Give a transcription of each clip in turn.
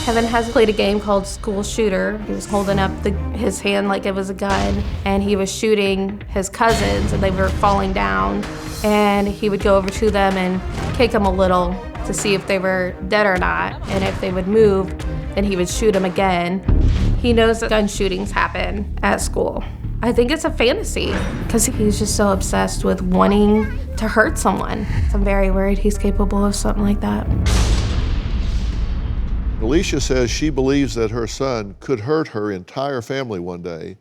Kevin has played a game called School Shooter. He was holding up his hand like it was a gun, and he was shooting his cousins, and they were falling down. And he would go over to them and kick them a little to see if they were dead or not. And if they would move, then he would shoot them again. He knows that gun shootings happen at school. I think it's a fantasy because he's just so obsessed with wanting to hurt someone. I'm very worried he's capable of something like that. Alicia says she believes that her son could hurt her entire family one day,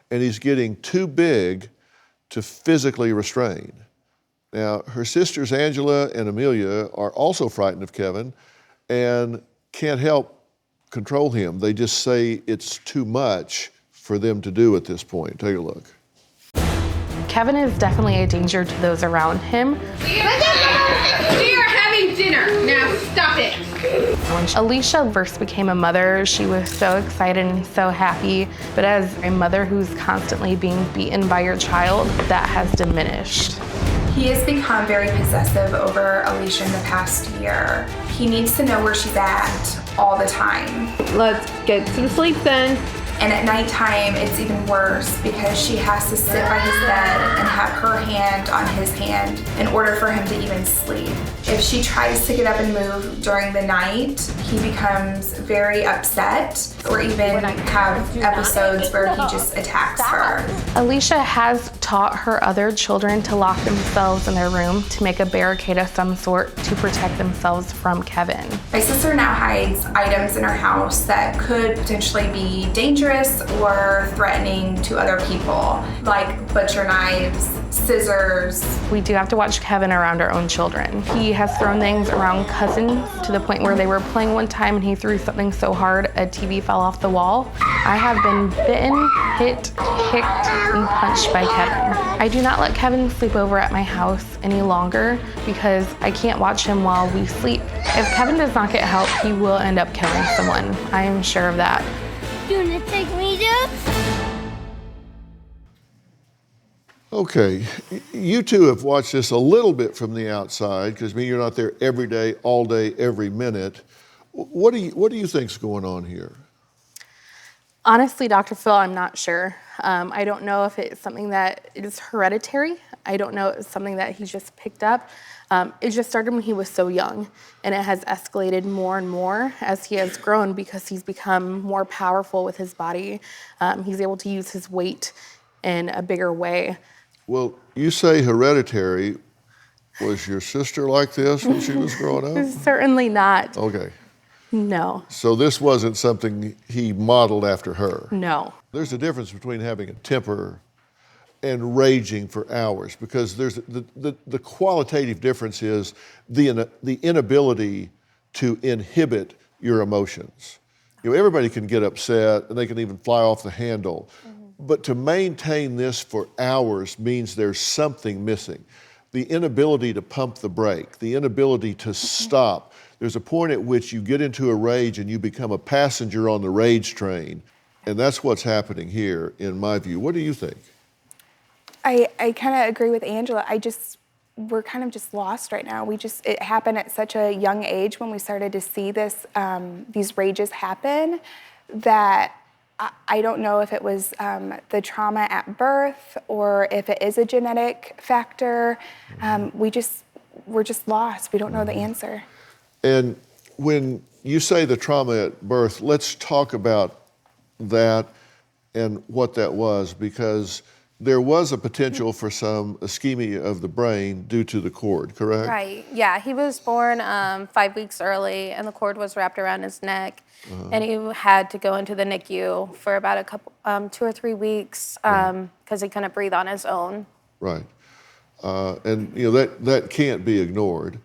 and he's getting too big to physically restrain. Now, her sisters Angela and Amelia are also frightened of Kevin and can't help control him. They just say it's too much for them to do at this point. Take a look. Kevin is definitely a danger to those around him. We are having dinner. Now stop it. When Alicia first became a mother, she was so excited and so happy. But as a mother who's constantly being beaten by your child, that has diminished. He has become very possessive over Alicia in the past year. He needs to know where she's at all the time. Let's get some sleep then. And at nighttime, it's even worse because she has to sit by his bed and have her hand on his hand in order for him to even sleep. If she tries to get up and move during the night, he becomes very upset or even have episodes where he just attacks her. Alicia has taught her other children to lock themselves in their room to make a barricade of some sort to protect themselves from Kevin. My sister now hides items in her house that could potentially be dangerous or threatening to other people, like butcher knives, scissors. We do have to watch Kevin around our own children. He has thrown things around cousins to the point where they were playing one time and he threw something so hard a TV fell off the wall. I have been bitten, hit, kicked, and punched by Kevin. I do not let Kevin sleep over at my house any longer because I can't watch him while we sleep. If Kevin does not get help, he will end up killing someone. I am sure of that. You wanna take me to? Okay, you two have watched this a little bit from the outside because you're not there every day, all day, every minute. What do you think's going on here? Honestly, Dr. Phil, I'm not sure. I don't know if it's something that is hereditary. I don't know if it's something that he just picked up. It just started when he was so young, and it has escalated more and more as he has grown because he's become more powerful with his body. He's able to use his weight in a bigger way. Well, you say hereditary. Was your sister like this when she was growing up? Certainly not. Okay. No. So this wasn't something he modeled after her? No. There's a difference between having a temper and raging for hours, because there's the qualitative difference is the inability to inhibit your emotions. You know, everybody can get upset and they can even fly off the handle. But to maintain this for hours means there's something missing. The inability to pump the brake, the inability to stop. There's a point at which you get into a rage and you become a passenger on the rage train. And that's what's happening here, in my view. What do you think? I kind of agree with Angela. We're kind of just lost right now. It happened at such a young age when we started to see these rages happen that I don't know if it was the trauma at birth or if it is a genetic factor. We're just lost. We don't know the answer. And when you say the trauma at birth, let's talk about that and what that was, because there was a potential for some ischemia of the brain due to the cord, correct? Right, yeah. He was born 5 weeks early, and the cord was wrapped around his neck. And he had to go into the NICU for about a couple, 2 or 3 weeks, because he couldn't breathe on his own. Right. And you know that can't be ignored.